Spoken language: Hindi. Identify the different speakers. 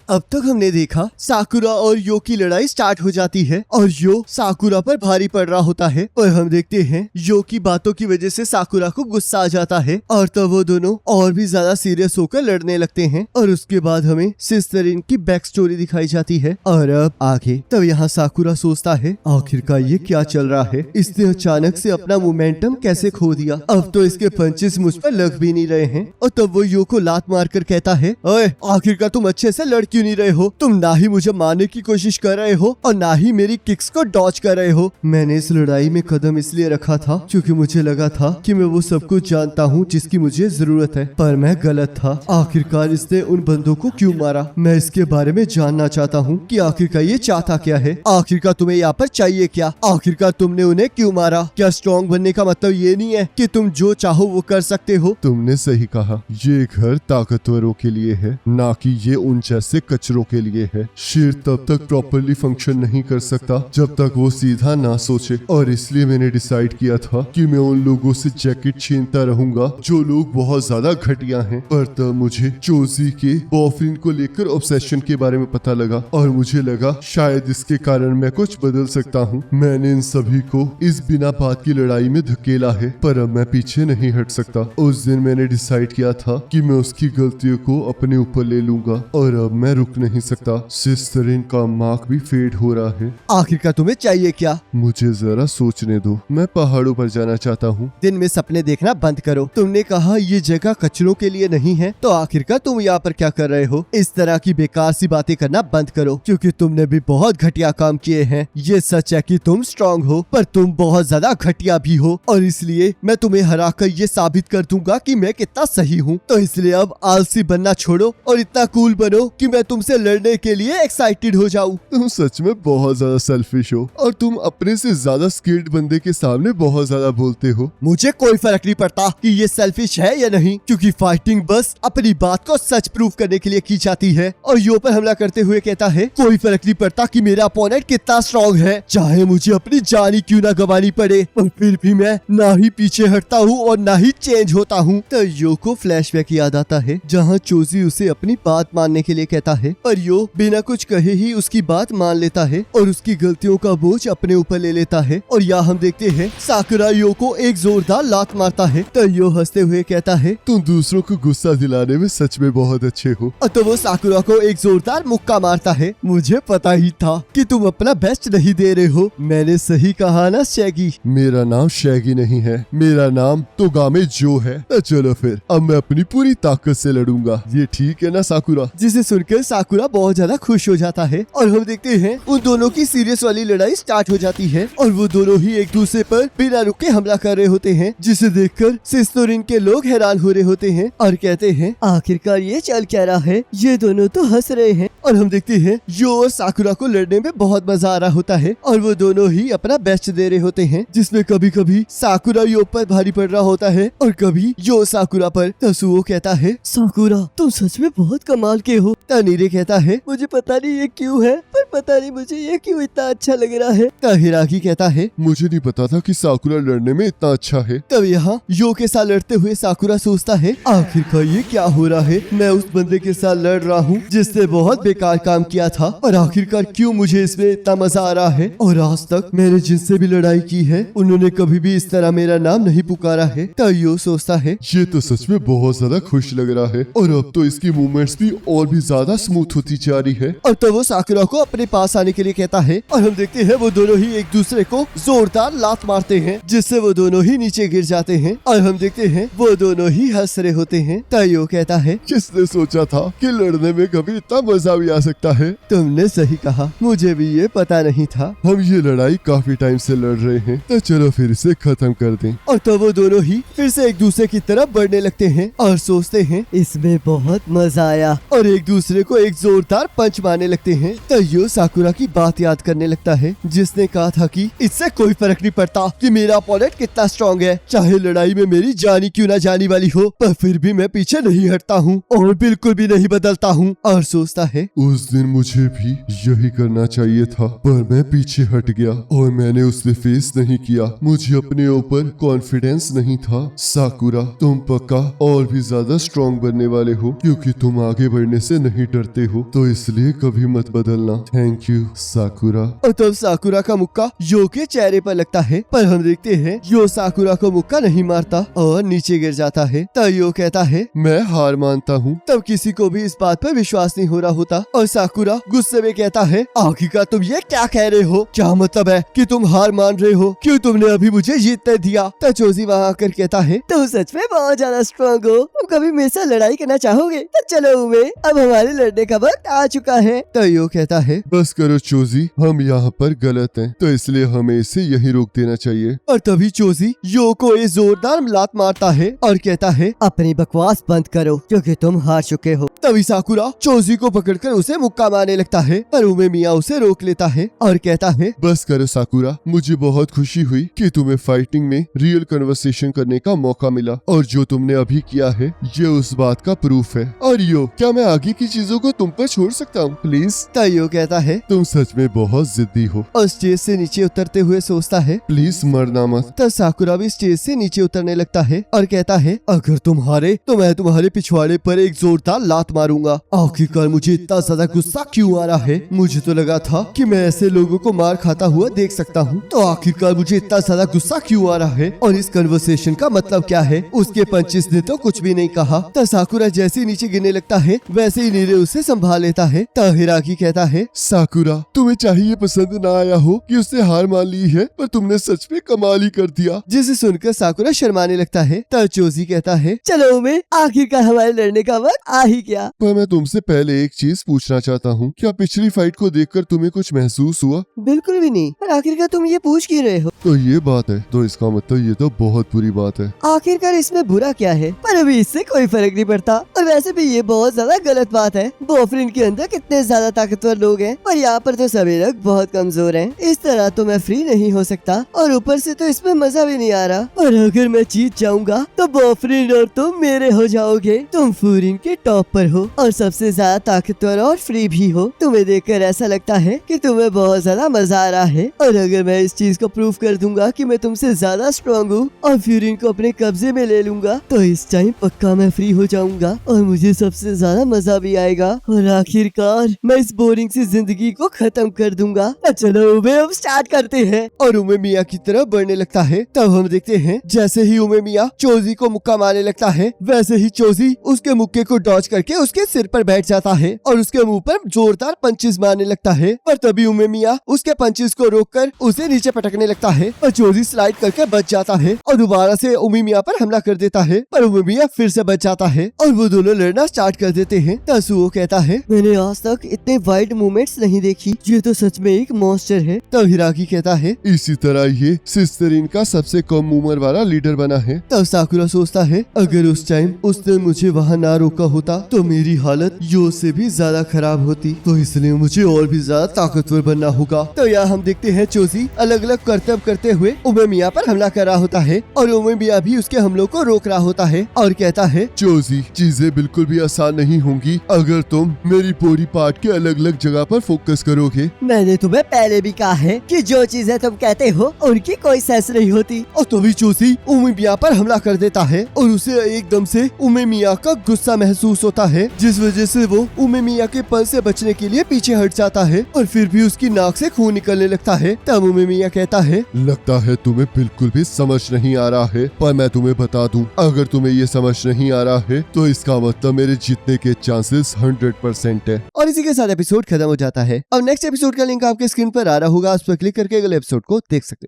Speaker 1: अब तक हमने देखा साकुरा और यो की लड़ाई स्टार्ट हो जाती है और यो साकुरा पर भारी पड़ रहा होता है और हम देखते हैं यो की बातों की वजह से साकुरा को गुस्सा आ जाता है और तब वो दोनों और भी ज्यादा सीरियस होकर लड़ने लगते हैं और उसके बाद हमें सिस्टरिन की बैक स्टोरी दिखाई जाती है। और अब आगे तब यहाँ साकुरा सोचता है आखिरकार ये क्या चल रहा है, इसने अचानक से अपना मोमेंटम कैसे खो दिया, अब तो इसके पंचेस मुझ पर लग भी नहीं रहे हैं। और तब वो यो को लात मारकर कहता है ओए आखिरकार तुम अच्छे से लड़ क्यों नहीं रहे हो, तुम ना ही मुझे मारने की कोशिश कर रहे हो और ना ही मेरी किक्स को डॉज कर रहे हो। मैंने इस लड़ाई में कदम इसलिए रखा था क्योंकि मुझे लगा था कि मैं वो सब कुछ जानता हूँ जिसकी मुझे जरूरत है, पर मैं गलत था। आखिरकार इसने उन बंदों को क्यों मारा, मैं इसके बारे में जानना चाहता हूँ कि आखिरकार ये चाहता क्या है, आखिरकार तुम्हें यहाँ पर चाहिए क्या, आखिरकार तुमने उन्हें क्यों मारा। क्या स्ट्रॉन्ग बनने का मतलब ये नहीं है कि तुम जो चाहो वो कर सकते हो।
Speaker 2: तुमने सही कहा, ये घर ताकतवरों के लिए है, ना कि ये उन जैसे कचरों के लिए है। शेर तब तक प्रॉपरली फंक्शन नहीं कर सकता जब तक वो सीधा ना सोचे, और इसलिए मैंने डिसाइड किया था कि मैं उन लोगों से जैकेट छीनता रहूंगा जो लोग बहुत ज्यादा घटिया हैं। पर तब मुझे चोजी के बॉयफ्रेंड को लेकर ऑब्सेशन के बारे में पता लगा और मुझे लगा शायद इसके कारण मैं कुछ बदल सकता हूँ। मैंने इन सभी को इस बिना बात की लड़ाई में धकेला है, पर अब मैं पीछे नहीं हट सकता। उस दिन मैंने डिसाइड किया था कि मैं उसकी गलतियों को अपने ऊपर ले लूंगा और अब मैं रुक नहीं सकता। सिस्टरिन का मार्क भी फेड हो रहा है।
Speaker 1: आखिरकार तुम्हें चाहिए क्या?
Speaker 2: मुझे जरा सोचने दो, मैं पहाड़ों पर जाना चाहता हूँ।
Speaker 1: दिन में सपने देखना बंद करो। तुमने कहा ये जगह कचरों के लिए नहीं है, तो आखिरकार तुम यहाँ पर क्या कर रहे हो? इस तरह की बेकार सी बातें करना बंद करो, क्योंकि तुमने भी बहुत घटिया काम किए हैं। ये सच है कि तुम स्ट्रांग हो, पर तुम बहुत ज्यादा घटिया भी हो, और इसलिए मैं तुम्हें हरा कर ये साबित कर दूंगा कि मैं कितना सही हूँ। तो इसलिए अब आलसी बनना छोड़ो और इतना कूल बनो कि मैं तुमसे लड़ने के लिए एक्साइटेड हो जाऊँ।
Speaker 2: तुम सच में बहुत ज्यादा सेल्फिश हो और तुम अपने से ज्यादा स्किल्ड बंदे के सामने बहुत ज्यादा बोलते हो।
Speaker 1: मुझे कोई फर्क नहीं पड़ता कि ये सेल्फिश है या नहीं, क्योंकि फाइटिंग बस अपनी बात को सच प्रूव करने के लिए की जाती है। और यो पर हमला करते हुए कहता है कोई फर्क नहीं पड़ता कि मेरा अपोनेंट कितना स्ट्रॉन्ग है, चाहे मुझे अपनी जान ही क्यों ना गंवानी पड़े, और फिर भी मैं ना ही पीछे हटता हूँ और ना ही चेंज होता हूँ। तो यो को फ्लैशबैक याद आता है जहाँ चोजी उसे अपनी बात मानने के लिए कहता है, और यो बिना कुछ कहे ही उसकी बात मान लेता है और उसकी गलतियों का बोझ अपने ऊपर ले लेता है। और यहाँ हम देखते हैं साकुरा यो को एक जोरदार लात मारता है। तो यो हंसते हुए कहता है
Speaker 2: तुम दूसरों को गुस्सा दिलाने में सच में बहुत अच्छे हो।
Speaker 1: और तो वो साकुरा को एक जोरदार मुक्का मारता है। मुझे पता ही था कि तुम अपना बेस्ट नहीं दे रहे हो। मैंने सही कहा ना शैगी?
Speaker 2: मेरा नाम शैगी नहीं है, मेरा नाम तोगामे जो है। तो चलो फिर अब मैं अपनी पूरी ताकत से लड़ूंगा, ये ठीक है ना साकुरा?
Speaker 1: जिसे सुनकर साकुरा बहुत ज्यादा खुश हो जाता है और हम देखते हैं उन दोनों की सीरियस वाली लड़ाई स्टार्ट हो जाती है और वो दोनों ही एक दूसरे पर बिना रुके हमला कर रहे होते हैं, जिसे देखकर सिस्टोरिन के लोग हैरान हो रहे होते हैं और कहते हैं आखिरकार ये चल क्या रहा है, ये दोनों तो हंस रहे हैं। और हम देखते हैं यो और साकुरा को लड़ने में बहुत मजा आ रहा होता है और वो दोनों ही अपना बेस्ट दे रहे होते हैं, जिसमें कभी कभी साकुरा यो पर भारी पड़ रहा होता है और कभी यो साकुरा पर। तसुओ कहता है साकुरा तुम सच में बहुत कमाल के हो। तनीरे कहता है मुझे पता नहीं ये क्यों है, पर पता नहीं मुझे ये क्यों इतना अच्छा लग रहा है। हिराकी कहता है
Speaker 2: मुझे नहीं पता था कि साकुरा लड़ने में इतना अच्छा है।
Speaker 1: तब यहाँ यो के साथ लड़ते हुए साकुरा सोचता है आखिरकार ये क्या हो रहा है, मैं उस बंदे के साथ लड़ रहा हूँ जिसने बहुत बेकार काम किया था, और आखिरकार क्यों मुझे इसमें इतना मजा आ रहा है। और आज तक मैंने जिनसे भी लड़ाई की है उन्होंने कभी भी इस तरह मेरा नाम नहीं पुकारा है। तब यो सोचता है
Speaker 2: ये तो सच में बहुत ज्यादा खुश लग रहा है और अब तो इसकी मूवमेंट्स भी और भी ज्यादा स्मूथ होती जा रही है।
Speaker 1: और तब वो साकुरा को अपने पास आने के लिए कहता है और हम देखते हैं वो दोनों ही एक दूसरे को जोरदार लात मारते हैं, जिससे वो दोनों ही नीचे गिर जाते हैं और हम देखते हैं वो दोनों ही हंस रहे होते हैं। तयो कहता है
Speaker 2: किसने सोचा था कि लड़ने में कभी इतना मजा भी आ सकता है।
Speaker 1: तुमने सही कहा, मुझे भी ये पता नहीं था।
Speaker 2: हम ये लड़ाई काफी टाइम से लड़ रहे हैं, तो चलो फिर इसे खत्म कर दें।
Speaker 1: और तो वो दोनों ही फिर से एक दूसरे की तरफ बढ़ने लगते हैं और सोचते हैं इसमें बहुत मजा आया, और एक दूसरे को एक जोरदार पंच मारने लगते हैं। तयो यो साकुरा की बात याद करने लगता है जिसने कहा था कि इससे कोई फर्क नहीं पड़ता कि मेरा अपोनेंट कितना स्ट्रांग है, चाहे लड़ाई में मेरी जानी क्यों ना जानी वाली हो, पर फिर भी मैं पीछे नहीं हटता हूँ और बिल्कुल भी नहीं बदलता हूँ। और सोचता है
Speaker 2: उस दिन मुझे भी यही करना चाहिए था, पर मैं पीछे हट गया और मैंने उसे फेस नहीं किया। मुझे अपने ऊपर कॉन्फिडेंस नहीं था। साकुरा, तुम पक्का और भी ज्यादा स्ट्रांग बनने वाले हो, क्योंकि तुम आगे बढ़ने से नहीं डरते हो, तो इसलिए कभी मत बदलना। Thank you साकुरा।
Speaker 1: और तब साकुरा का मुक्का यो के चेहरे पर लगता है, पर हम देखते हैं यो साकुरा को मुक्का नहीं मारता और नीचे गिर जाता है। तब यो कहता है
Speaker 2: मैं हार मानता हूँ।
Speaker 1: तब किसी को भी इस बात पर विश्वास नहीं हो रहा होता और साकुरा गुस्से में कहता है आखिरकार तुम ये क्या कह रहे हो, क्या मतलब है कि तुम हार मान रहे हो, क्यों तुमने अभी मुझे जीतने दिया। तब चोजी वहाँ आकर कहता है तुम सच में बहुत ज्यादा स्ट्रॉन्ग हो, तुम कभी मेरे साथ लड़ाई करना चाहोगे तो चलो उमे, अब हमारे लड़ने का वक्त आ चुका है। तो यो कहता है
Speaker 2: बस करो चोजी, हम यहाँ पर गलत हैं, तो इसलिए हमें इसे यहीं रोक देना चाहिए।
Speaker 1: और तभी चोजी यो को एक जोरदार लात मारता है और कहता है अपनी बकवास बंद करो क्योंकि तुम हार चुके हो। तभी साकुरा चोजी को पकड़कर उसे मुक्का मारने लगता है, पर उमे मिया उसे रोक लेता है और कहता है
Speaker 2: बस करो साकुरा, मुझे बहुत खुशी हुई कि तुम्हें फाइटिंग में रियल कन्वर्सेशन करने का मौका मिला, और जो तुमने अभी किया है ये उस बात का प्रूफ है। और यो, क्या मैं आगे की चीजों को तुम पर छोड़ सकता हूँ प्लीज?
Speaker 1: तयो कहता है
Speaker 2: तुम सच में बहुत जिद्दी हो।
Speaker 1: और स्टेज से नीचे उतरते हुए सोचता है
Speaker 2: प्लीज मरना मत।
Speaker 1: तब साकुरा भी स्टेज से नीचे उतरने लगता है और कहता है अगर तुम हारे तो मैं तुम्हारे पिछवाड़े पर एक जोरदार लात मारूंगा। आखिरकार मुझे इतना ज्यादा गुस्सा क्यों आ रहा है, मुझे तो लगा था कि मैं ऐसे लोगों को मार खाता हुआ देख सकता हूँ, तो आखिरकार मुझे इतना ज्यादा गुस्सा क्यों आ रहा है और इस कन्वर्सेशन का मतलब क्या है। उसके पंचिस ने तो कुछ भी नहीं कहा। तब साकुरा जैसे ही नीचे गिरने लगता है वैसे ही नीरे उसे संभाल लेता है। तब हिराकी कहता है
Speaker 2: साकुरा, तुम्हें चाहिए पसंद ना आया हो कि उससे हार मान ली है, पर तुमने सच में कमाल ही कर दिया।
Speaker 1: जिसे सुनकर साकुरा शर्माने लगता है। तब चोजी कहता है चलो उमे, आखिरकार हमारे लड़ने का वक्त आ ही गया।
Speaker 2: पर मैं तुमसे पहले एक चीज पूछना चाहता हूँ, क्या पिछली फाइट को देखकर तुम्हें कुछ महसूस हुआ?
Speaker 1: बिल्कुल भी नहीं, पर आखिरकार तुम ये पूछ क्यों रहे हो?
Speaker 2: तो ये बात है, तो इसका मतलब ये तो बहुत बुरी बात है।
Speaker 1: आखिरकार इसमें बुरा क्या है, पर अभी इससे कोई फर्क नहीं पड़ता। और वैसे भी ये बहुत ज्यादा गलत बात है। बॉयफ्रेंड के अंदर कितने ज्यादा ताकतवर लोग हैं और यहाँ पर तो सभी लोग बहुत कमजोर हैं। इस तरह तो मैं फ्री नहीं हो सकता और ऊपर से तो इसमें मजा भी नहीं आ रहा। और अगर मैं जीत जाऊंगा तो बॉयफ्रेंड और तुम मेरे हो जाओगे। तुम फूरिन के टॉप पर हो और सबसे ज्यादा ताकतवर और फ्री भी हो। तुम्हें देखकर ऐसा लगता है कि तुम्हें बहुत ज्यादा मजा आ रहा है। और अगर मैं इस चीज को प्रूव कर दूंगा कि मैं तुमसे ज्यादा स्ट्रॉन्ग हूँ और फ्यूरिन को अपने कब्जे में ले लूंगा, तो इस टाइम पक्का मैं फ्री हो जाऊंगा और मुझे सबसे ज्यादा मजा भी आएगा और आखिरकार मैं इस बोरिंग सी जिंदगी को खत्म कर दूंगा। चलो उमे, अब स्टार्ट करते हैं। और उमे मिया की तरफ बढ़ने लगता है। तब हम देखते हैं जैसे ही उमे मिया चोजी को मुक्का मारने लगता है वैसे ही चोजी उसके मुक्के को डॉज करके उसके सिर पर बैठ जाता है और उसके मुंह पर जोरदार पंचेस मारने लगता है। पर तभी उमे मिया उसके पंचेस को रोककर उसे नीचे पटकने लगता है और चोजी स्लाइड करके बच जाता है और दोबारा से उमे मिया पर हमला कर देता है। पर उमे मिया फिर से बच जाता है और वो दोनों लड़ना स्टार्ट कर देते हैं। तसुओ कहता है मैंने आज तक इतने वाइड मूवमेंट्स नहीं देखी, ये तो सच में एक मॉन्स्टर है। तब हिराकी कहता है
Speaker 2: इसी तरह ये सिस्टरिन का सबसे कम उम्र वाला लीडर बना है।
Speaker 1: तब साकुरा सोचता है अगर उस टाइम उसने मुझे वहाँ ना रोका होता तो मेरी हालत यो से भी ज्यादा खराब होती, तो इसलिए मुझे और भी ज्यादा ताकतवर बनना होगा। तो यहाँ हम देखते हैं चोजी अलग अलग करतब करते हुए उमे मिया पर हमला कर रहा होता है और उमे मिया भी उसके हमलों को रोक रहा होता है और कहता है
Speaker 2: चोजी, चीजें बिल्कुल भी आसान नहीं होंगी अगर तुम मेरी पूरी पार्ट के अलग अलग जगह पर फोकस करोगे।
Speaker 1: मैंने तुम्हें पहले भी कहा है कि जो चीजें तुम कहते हो उनकी कोई सेंस नहीं होती। और तभी चोजी उमे मिया पर हमला कर देता है और उसे एकदम से उमे मिया का गुस्सा महसूस होता है, जिस वजह से वो उमे मिया के पल से बचने के लिए पीछे हट जाता है और फिर भी उसकी नाक से खून निकलने लगता है। तब उमे मिया कहता है
Speaker 2: लगता है तुम्हें बिल्कुल भी समझ नहीं आ रहा है, पर मैं तुम्हें बता दूं, अगर तुम्हें ये समझ नहीं आ रहा है तो इसका मतलब मेरे जीतने के चांसेस 100% है।
Speaker 1: और इसी के साथ एपिसोड खत्म हो जाता है। अब नेक्स्ट एपिसोड का लिंक आपके स्क्रीन पर आ रहा होगा, उस पर क्लिक करके अगले एपिसोड को देख सकते हो।